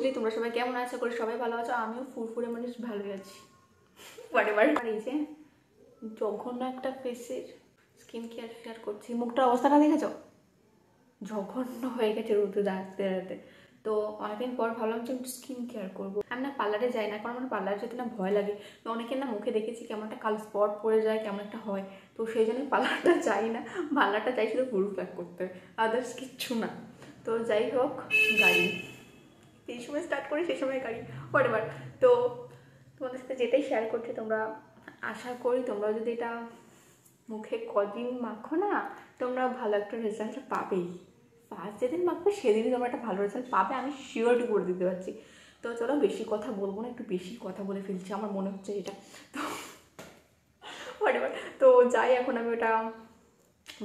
বন্ধুলি, তোমরা সবাই কেমন আছো? করে সবাই ভালো আছো। আমিও ফুরফুরে মানুষ ভালোই আছি। হোয়াটএভার। এই যে জঘন্য একটা ফেসের স্কিন কেয়ার শেয়ার করছি। মুখটার অবস্থাটা দেখেছো? জঘন্য হয়ে গেছে রোদে দাঁড়াতে দাঁড়াতে। তো অনেকদিন পর ভাবলাম যে একটু স্কিন কেয়ার করবো। আমি না পার্লারে যাই না, কারণ আমার পার্লারে যেতে না ভয় লাগে। তো অনেকের না মুখে দেখেছি কেমন একটা কালো স্পট পড়ে যায়, কেমন একটা হয়। তো সেই জন্য পার্লারটা যাই না। পার্লারটা যাই শুধু ফুল প্যাক করতে, আদার্স কিচ্ছু না। তো যাই হোক, গাড়ি এই সময় স্টার্ট করি, সেই সময় গাড়ি হোয়াটএভার। তো তোমাদের সাথে যেটাই শেয়ার করছি, তোমরা আশা করি তোমরা যদি এটা মুখে কদিন মাখো না, তোমরা ভালো একটা রেজাল্ট পাবেই। ফার্স্ট যেদিন মাখবে সেদিনই তোমরা একটা ভালো রেজাল্ট পাবে, আমি শিওরিটি করে দিতে পারছি। তো চলো, বেশি কথা বলবো না, একটু বেশি কথা বলে ফেলছি আমার মনে হচ্ছে এটা। তো হোয়াটএভার। তো যাই, এখন আমি ওটা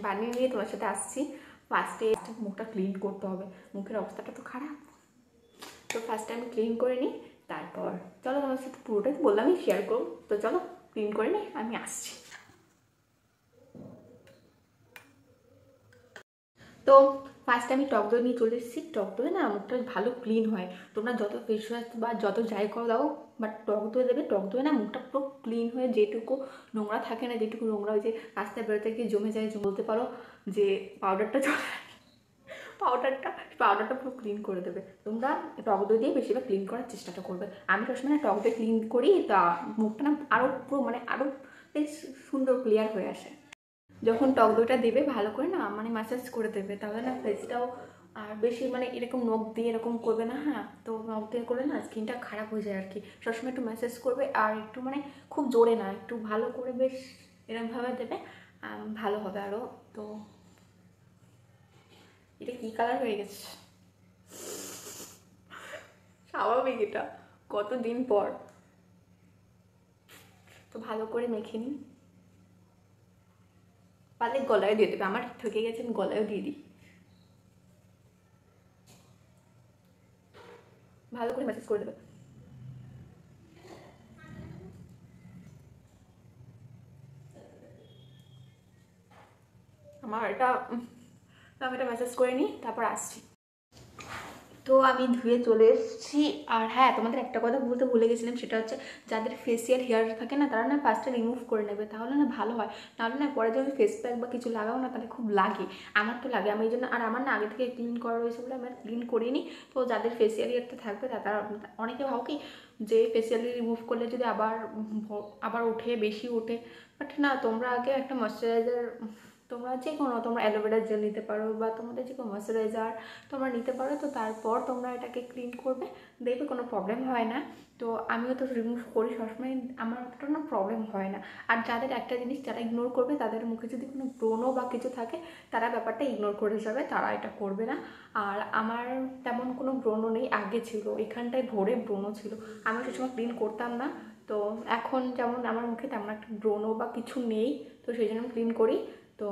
বানিয়ে নিয়ে তোমার সাথে আসছি। ফার্স্টে মুখটা ক্লিন করতে হবে, মুখের অবস্থাটা তো খারাপ। তো ফার্স্টে আমি ক্লিন করে নিই, তারপর চলো তোমার সাথে পুরোটাই বললামই শেয়ার করবো। তো চলো ক্লিন করে নিই, আমি আসছি। তো ফার্স্ট আমি টক দই নিয়ে চলে এসেছি। টক দই না মুখটা ভালো ক্লিন হয়। তোমরা যত ফেস ওয়াশ বা যত যাই করো দাও, বাট টক দই দেবে। টক দই না মুখটা পুরো ক্লিন হয়ে যেটুকু নোংরা থাকে না, যেটুকু নোংরা ওই যে রাস্তায় বেরোতে গিয়ে জমে যায়, বলতে পারো যে পাউডারটা পাউডারটা পুরো ক্লিন করে দেবে। তোমরা টক দই দিয়ে বেশিরভাগ ক্লিন করার চেষ্টাটা করবে। আমি সবসময় টক দই ক্লিন করি, তা মুখটা না আরও পুরো মানে আরও বেশ সুন্দর ক্লিয়ার হয়ে আসে। যখন টক দইটা দেবে ভালো করে না মানে ম্যাসাজ করে দেবে, তাহলে না ফেসটাও আর বেশি মানে এরকম নখ দিয়ে এরকম করবে না। হ্যাঁ, তো নখ দিয়ে করলে না স্কিনটা খারাপ হয়ে যায় আর কি। সবসময় একটু ম্যাসাজ করবে, আর একটু মানে খুব জোরে না, একটু ভালো করে বেশ এরকমভাবে দেবে, ভালো হবে আরও। তো এটা কী কালার হয়ে গেছে? স্বাভাবিক, এটা কতদিন পর। তো ভালো করে মেখে নিই, পারলে গলায় দিয়ে দেবে। আমার ঠকে গেছে, আমি গলায়ও দিয়ে দিই। ভালো করে ম্যাসেজ করে দেবে। আমার এটা আমি এটা ম্যাসেজ করে নিই, তারপর আসছি। তো আমি ধুয়ে চলে এসেছি। আর হ্যাঁ, তোমাদের একটা কথা বলতে ভুলে গেছিলাম, সেটা হচ্ছে যাদের ফেসিয়াল হেয়ার থাকে না, তারা না ফার্স্টে রিমুভ করে নেবে, তাহলে না ভালো হয়। নাহলে না পরে যদি ফেস প্যাক বা কিছু লাগাও না, তাহলে খুব লাগে। আমার তো লাগে, আমি এই জন্য। আর আমার না আগে থেকে ক্লিন করা রয়েছে বলে আমি ক্লিন করিনি। তো যাদের ফেসিয়াল হেয়ারটা থাকবে তারা, অনেকে ভাবো কি যে ফেসিয়ালি রিমুভ করলে যদি আবার আবার ওঠে, বেশি ওঠে। বাট না, তোমরা আগে একটা ময়শ্চারাইজার, তোমরা যে কোনো, তোমরা অ্যালোভেরা জেল নিতে পারো, বা তোমাদের যে কোনো ময়শ্চারাইজার তোমরা নিতে পারো। তো তারপর তোমরা এটাকে ক্লিন করবে, দেখবে কোনো প্রবলেম হয় না। তো আমিও তো রিমুভ করি সবসময়, আমার অতটা না প্রবলেম হয় না। আর যাদের একটা জিনিস যারা ইগনোর করবে, তাদের মুখে যদি কোনো ব্রণ বা কিছু থাকে, তারা ব্যাপারটা ইগনোর করে যাবে, তারা এটা করবে না। আর আমার তেমন কোনো ব্রণ নেই, আগে ছিল, এখানটায় ভরে ব্রণ ছিল, আমি সবসময় ক্লিন করতাম না। তো এখন যেমন আমার মুখে তেমন একটা ব্রণ বা কিছু নেই, তো সেই জন্য আমি ক্লিন করি। তো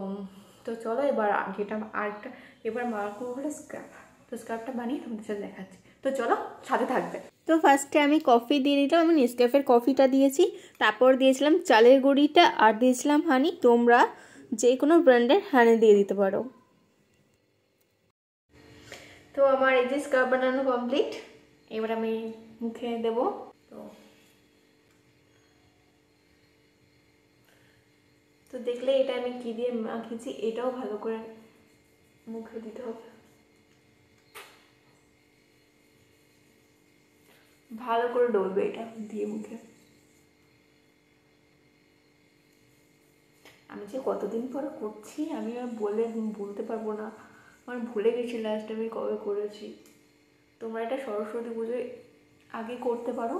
তো চলো এবার যেটা আরেকটা এবার মার্কো হলো স্ক্রাব। তো স্ক্রাবটা বানিয়ে তোমাদের সাথে দেখাচ্ছি। তো চলো সাথে থাকবে। তো ফার্স্টে আমি কফি দিয়ে দিলাম, আমি নেসক্যাফের কফিটা দিয়েছি, তারপর দিয়েছিলাম চালের গুঁড়িটা, আর দিয়েছিলাম হানি। তোমরা যে কোনো ব্র্যান্ডের হানি দিয়ে দিতে পারো। তো আমার এই যে স্ক্রাব বানানো কমপ্লিট, এবার আমি মুখে দেবো। তো তো দেখলে এটা আমি কী দিয়ে মাখিয়েছি, এটাও ভালো করে মুখে দিতে হবে, ভালো করে ডলবে এটা দিয়ে মুখে। আমি যে কতদিন পরে করছি, আমি আর বলতে পারবো না, আমার ভুলে গেছি লাস্ট আমি কবে করেছি। তোমরা এটা সরস্বতী পুজোয় আগে করতে পারো,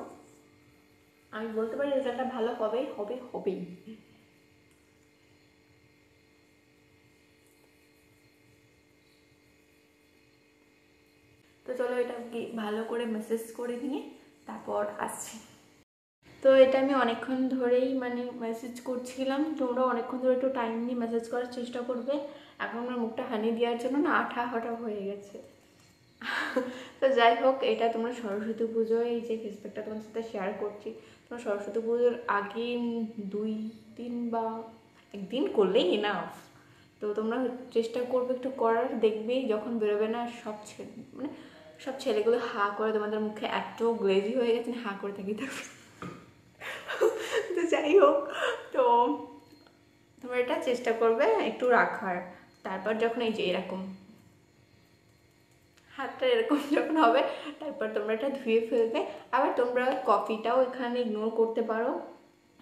আমি বলতে পারি রেজাল্টটা ভালো হবে হবে হবেই। তো চলো এটা ভালো করে মেসেজ করে নিয়ে তারপর আসছি। তো এটা আমি অনেকক্ষণ ধরেই মানে মেসেজ করছিলাম, তোমরা অনেকক্ষণ ধরে একটু টাইম নিয়ে মেসেজ করার চেষ্টা করবে। এখন আমার মুখটা হানি দেওয়ার জন্য না আঠা হাটা হয়ে গেছে। তো যাই হোক, এটা তোমরা সরস্বতী পুজোয় এই যে ফেস প্যাকটা তোমার সাথে শেয়ার করছি, তোমরা সরস্বতী পুজোর আগে 2 দিন বা একদিন করলেই এনাফ। তো তোমরা চেষ্টা করবে একটু করার, দেখবে যখন বেরোবে না সব মানে সব ছেলেগুলো হা করে, তোমাদের মুখে এত গ্লেজি হয়ে গেছে, হা করে থাকি থাকবে। তো যাই হোক, তো তোমরা এটা চেষ্টা করবে একটু রাখার। তারপর যখন এই যে এরকম হাতটা এরকম যখন হবে, তারপর তোমরা এটা ধুয়ে ফেলবে। আবার তোমরা কফিটাও এখানে ইগনোর করতে পারো,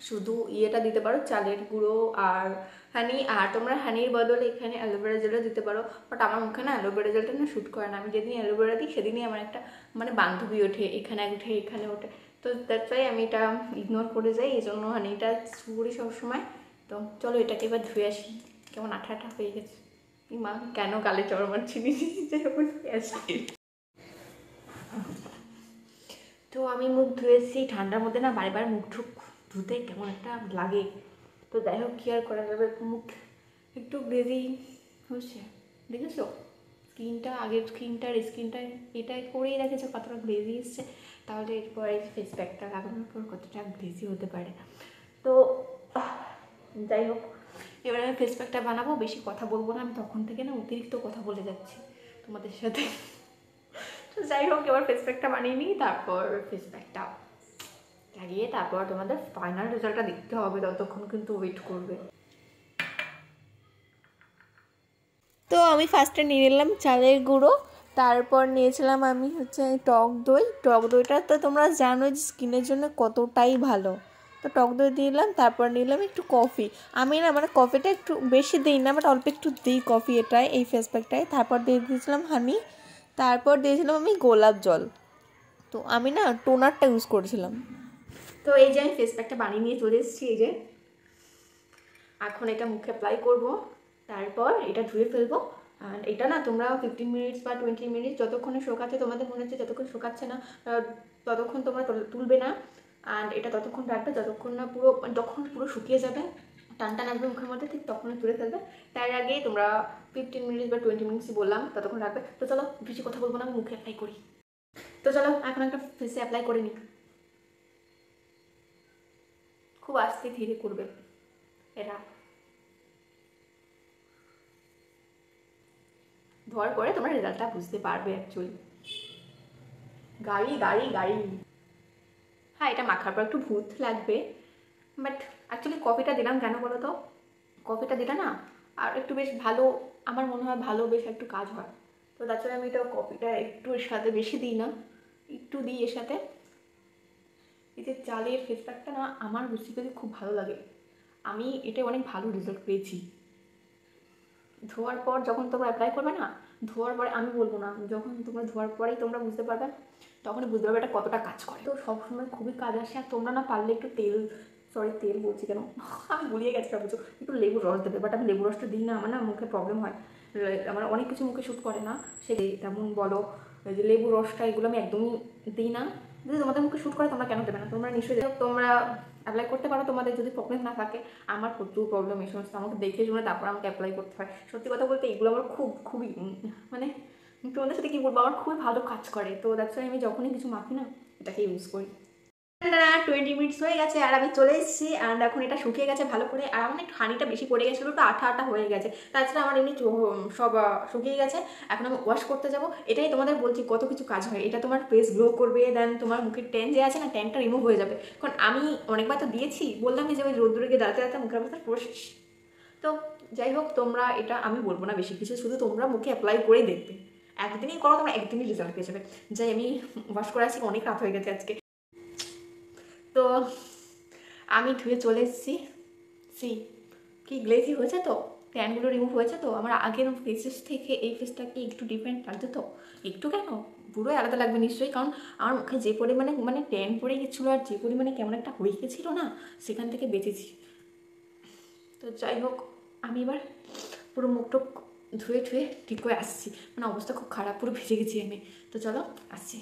শুধু ইয়েটা দিতে পারো, চালের গুঁড়ো আর হানি। আর তোমরা হানির বদলে এখানে অ্যালোভেরা জেলও দিতে পারো, বাট আমার মুখে না অ্যালোভেরা জেলটা না শ্যুট করে না। আমি যেদিন অ্যালোভেরা দিই সেদিনই আমার একটা মানে বান্ধবী ওঠে, এখানে উঠে এখানে ওঠে, তো দ্যাটস ওয়াই আমি এটা ইগনোর করে যাই, এই জন্য হানিটা করি সবসময়। তো চলো এটাকে এবার ধুয়ে আসি, কেমন আঠা আঠা হয়ে গেছে। মা কেন গালে চড় মারছি, যখন ধুয়ে আসি। তো আমি মুখ ধুয়েছি, ঠান্ডার মধ্যে না বারে বারে মুখ ঠুক ধুতে কেমন একটা লাগে। তো যাই হোক, কি আর করা যাবে, মুখ একটু গ্লেজি হচ্ছে, দেখেছো স্কিনটা, আগের স্কিনটার স্কিনটা এটা করেই রেখেছে কতটা গ্লেজি এসছে, তাহলে এরপর এই ফেস প্যাকটা লাগানোর পর কতটা গ্লেজি হতে পারে। তো যাই হোক, এবার আমি ফেস প্যাকটা বানাবো, বেশি কথা বলবো না, আমি তখন থেকে না অতিরিক্ত কথা বলে যাচ্ছি তোমাদের সাথে। তো যাই হোক, এবার ফেস প্যাকটা বানিয়ে নিই, তারপর ফেস প্যাকটা লাগিয়ে তারপর তোমাদের ফাইনাল রেজাল্টটা দেখতে হবে, ততক্ষণ কিন্তু ওয়েট করবে। তো আমি ফার্স্টে নিয়ে নিলাম চালের গুঁড়ো, তারপর নিয়েছিলাম আমি হচ্ছে টক দই। টক দইটা তো তোমরা জানো যে স্কিনের জন্য কতটাই ভালো, তো টক দই দিলাম। তারপর নিলাম একটু কফি, আমি না মানে কফিটা একটু বেশি দিই না, বাট অল্প একটু দিই কফি এটাই, এই ফেস প্যাকটায়। তারপর দিয়ে দিয়েছিলাম হানি, তারপর দিয়েছিলাম আমি গোলাপ জল। তো আমি না টোনারটা ইউজ করেছিলাম। তো এই যে আমি ফেস প্যাকটা বানিয়ে নিয়ে চলে এসেছি, এই যে এখন এটা মুখে অ্যাপ্লাই করব, তারপর এটা ধুয়ে ফেলবো। আর এটা না তোমরা 15 মিনিটস বা 20 মিনিটস যতক্ষণে শোকাচ্ছে, তোমাদের মনে হচ্ছে যতক্ষণ শোকাচ্ছে না ততক্ষণ তোমরা তুলবে না। অ্যান্ড এটা ততক্ষণ রাখবে যতক্ষণ না পুরো, যখন পুরো শুকিয়ে যাবে, টান টান আসবে মুখের মধ্যে, ঠিক তখনই তুলে ফেলবে। তার আগে তোমরা 15 মিনিটস বা 20 মিনিটসই বললাম, ততক্ষণ রাখবে। তো চলো বেশি কথা বলবো না, আমি মুখে অ্যাপ্লাই করি। তো চলো এখন একটা ফেসে অ্যাপ্লাই করে নিই, খুব আস্তে ধীরে করবে এটা। ধোয়ার পরে তোমরা রেজাল্টটা বুঝতে পারবে অ্যাকচুয়ালি। গাড়ি গাড়ি গাড়ি, হ্যাঁ এটা মাখার পর একটু ভূত লাগবে, বাট অ্যাকচুয়ালি কফিটা দিলাম কেন বলো তো, কফিটা দিলে না আর একটু বেশ ভালো, আমার মনে হয় ভালো বেশ একটু কাজ হয়। তো তাছাড়া আমি এটা কফিটা একটু এর সাথে বেশি দিই না, একটু দিই এর সাথে। এই যে চালের ফেস প্যাকটা না আমার বেসিক্যালি খুব ভালো লাগে, আমি এটা অনেক ভালো রেজাল্ট পেয়েছি। ধোয়ার পর যখন তোমরা অ্যাপ্লাই করবে না, ধোয়ার পরে আমি বলবো না, যখন তোমরা ধোয়ার পরেই তোমরা বুঝতে পারবে, তখনই বুঝতে পারবে এটা কতটা কাজ করে। তো সবসময় খুবই কাজ আসে। আর তোমরা না পারলে একটু তেল বলছি কেন, আমি গুলিয়ে গেছি সব কিছু, একটু লেবুর রস দেবে, বাট আমি লেবু রসটা দিই না, আমার না মুখে প্রবলেম হয়, আমার অনেক কিছু মুখে শ্যুট করে না, সে তেমন বলো যে লেবু রসটা, এগুলো আমি একদমই দিই না। যদি তোমাদের মুখে শ্যুট করে তোমরা কেন দেবে না, তোমরা নিশ্চয়ই তোমরা অ্যাপ্লাই করতে পারো, তোমাদের যদি প্রবলেম না থাকে। আমার প্রচুর প্রবলেম এই সমস্ত, আমাকে দেখে শুনে তারপর আমাকে অ্যাপ্লাই করতে হয়। সত্যি কথা বলতে এগুলো আমার খুবই মানে তোমাদের সাথে কী বলবো, আমার খুবই ভালো কাজ করে। তো দ্যাটস ওয়াই আমি যখনই কিছু মাখি না এটাকে ইউজ করি। 20 মিনিটস হয়ে গেছে আর আমি চলে এসেছি, অ্যান্ড এখন এটা শুকিয়ে গেছে ভালো করে। আর আমার একটু হানিটা বেশি পড়ে গেছিলো, একটু আঠা আঠা হয়ে গেছে, তাছাড়া আমার এমনি সব শুকিয়ে গেছে। এখন আমি ওয়াশ করতে যাব। এটাই তোমাদের বলছি কত কিছু কাজ হয়, এটা তোমার ফেস গ্লো করবে, দেন তোমার মুখের ট্যান যে আছে না, ট্যানটা রিমুভ হয়ে যাবে। কারণ আমি অনেকবার তো দিয়েছি, বললাম যে ওই রোদ্দুরে গিয়ে দাঁড়াতে দাঁড়াতে মুখের অবস্থা পুরো শেষ। তো যাই হোক, তোমরা এটা আমি বলবো না বেশি কিছু, শুধু তোমরা মুখে অ্যাপ্লাই করেই দেখবে, একদিনই করো, তোমরা একদিনই রেজাল্ট পেয়ে যাবে। যাই আমি ওয়াশ করে আসি, অনেক রাত হয়ে গেছে আজকে। তো আমি ধুয়ে চলে এসেছি, কি গ্লেজি হয়েছে তো, ট্যানগুলো রিমুভ হয়েছে তো। আমার আগের ফেসেস থেকে এই ফেসটা কি একটু ডিফারেন্ট লাগছে তো, একটু কেন পুরোই আলাদা লাগবে নিশ্চয়ই, কারণ আমার মুখে যে পরিমাণে মানে ট্যান পড়ে গেছিলো আর যে পরিমাণে কেমন একটা হয়ে গেছিলো না, সেখান থেকে বেঁচেছি। তো যাই হোক, আমি এবার পুরো মুখটুক ধুয়ে ঠিক করে আসছি, মানে অবস্থা খুব খারাপ, পুরো ভেজে গেছি আমি। তো চলো আসছি।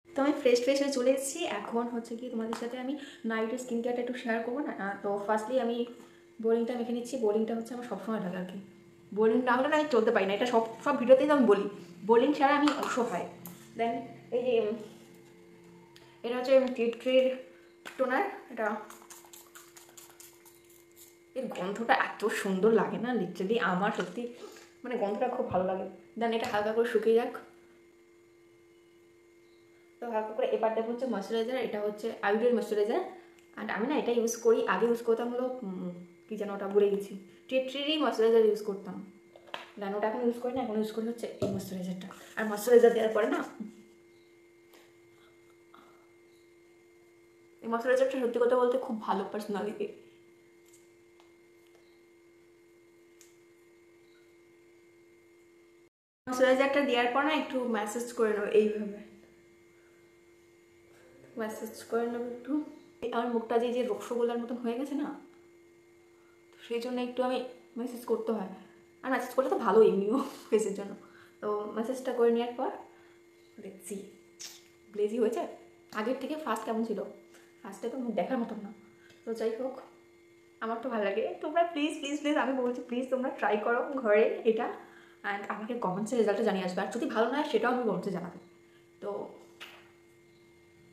তো আমি ফ্রেশ হয়ে চলে এসেছি। এখন হচ্ছে কি তোমাদের সাথে আমি নাইটের স্কিন কেয়ারটা একটু শেয়ার করবো না। তো ফার্স্টলি আমি বোলিংটা মেখে নিচ্ছি। বোলিংটা হচ্ছে আমার সবসময় লাগে আর কি, বোলিং না হলে না আমি চলতে পারি না, এটা সব ভিডিওতেই আমি বলি, বোলিং ছাড়া আমি অসহায়। দেন এই যে এটা হচ্ছে টিটক্রির টোনার, এটা এর গন্ধটা এত সুন্দর লাগে না, লিটারালি আমার সত্যি মানে গন্ধটা খুব ভালো লাগে। দেন এটা হালকা করে শুকিয়ে যাক, তো হালকা করে এবার দেবো হচ্ছে ময়শ্চারাইজার, এটা হচ্ছে আইউডের ময়শ্চারাইজার। অ্যান্ড আমি না এটা ইউজ করি, আগে ইউজ করতাম হলো কী যেন ওটা ভুলে গেছি, ট্রিট্রিরই ময়শ্চারাইজার ইউজ করতাম, দেন ওটা এখন ইউজ করি না, এখন ইউজ করি হচ্ছে এই ময়শ্চারাইজারটা। আর ময়শ্চারাইজার দেওয়ার পরে না এই ময়শ্চারাইজারটা সত্যি কথা বলতে খুব ভালো পার্সোনালিটি। ময়শ্চারাইজারটা দেওয়ার পর না একটু ম্যাসেজ করে নেবো, এইভাবে ম্যাসেজ করে নেবো একটু। আমার মুখটা যে রসগোল্লার মতন হয়ে গেছে না, সেই জন্য একটু আমি ম্যাসেজ করতে হয়, আর ম্যাসেজ করলে তো ভালো এমনিও ফেসের জন্য। তো ম্যাসেজটা করে নেওয়ার পর দেখছি গ্লেজি হয়েছে, আগের থেকে ফার্স্ট কেমন ছিল, ফার্স্টে তো মুখ দেখার মতন না। তো যাই হোক, আমার তো ভালো লাগে, তোমরা প্লিজ প্লিজ প্লিজ আমি বলছি প্লিজ তোমরা ট্রাই করো ঘরে এটা, অ্যান্ড আমাকে কমেন্টসে রেজাল্টটা জানিয়ে আসবে, আর যদি ভালো না হয় সেটাও আমি কমেন্টসে জানাবো। তো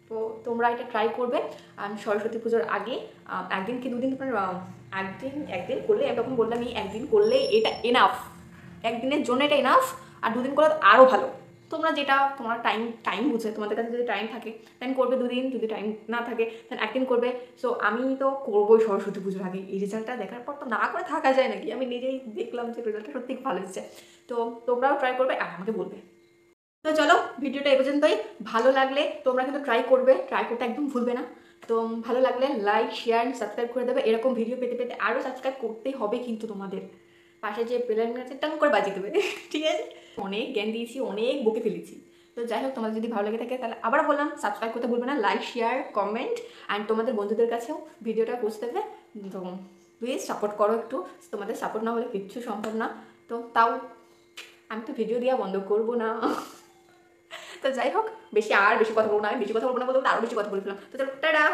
তো তোমরা এটা ট্রাই করবে। আমি সরস্বতী পুজোর আগে একদিন কি দুদিন তোমার একদিন করলে, আমি তখন বললাম এই একদিন করলে এটা এনাফ, একদিনের জন্য এটা এনাফ, আর দুদিন করলে আরও ভালো। তোমরা যেটা তোমার টাইম বুঝে, তোমাদের কাছে যদি টাইম থাকে দেন করবে দুদিন, যদি টাইম না থাকে দেন একদিন করবে। সো আমি তো করবোই সরস্বতী পুজোর আগে, এই রেজাল্টটা দেখার পর তো না করে থাকা যায় নাকি, আমি নিজেই দেখলাম যে রেজাল্টটা সত্যি ভালো এসেছে। তো তোমরাও ট্রাই করবে আর আমাকে বলবে। তো চলো ভিডিওটা এ পর্যন্তই, ভালো লাগলে তোমরা কিন্তু ট্রাই করবে, ট্রাই করতে একদম ভুলবে না। তো ভালো লাগলে লাইক শেয়ার সাবস্ক্রাইব করে দেবে, এরকম ভিডিও পেতে পেতে আরও সাবস্ক্রাইব করতেই হবে কিন্তু তোমাদের, পাশে যে বেলাইন আছে টাং করে বাজিয়ে দেবে ঠিক আছে। অনেক জ্ঞান দিয়েছি, অনেক বকে ফেলেছি। তো যাই হোক, তোমাদের যদি ভালো লেগে থাকে তাহলে আবার বললাম সাবস্ক্রাইব করতে ভুলবে না, লাইক শেয়ার কমেন্ট, অ্যান্ড তোমাদের বন্ধুদের কাছেও ভিডিওটা পৌঁছে দেবে। তো প্লিজ সাপোর্ট করো একটু, তোমাদের সাপোর্ট না হলে কিচ্ছু সম্ভব না। তো তাও আমি তো ভিডিও দেওয়া বন্ধ করবো না তো যাই হোক, বেশি কথা বলবো না, আমি বেশি কথা বলবো না বলতে আরও বেশি কথা বলে ফেলাম। তো চলো টাটা।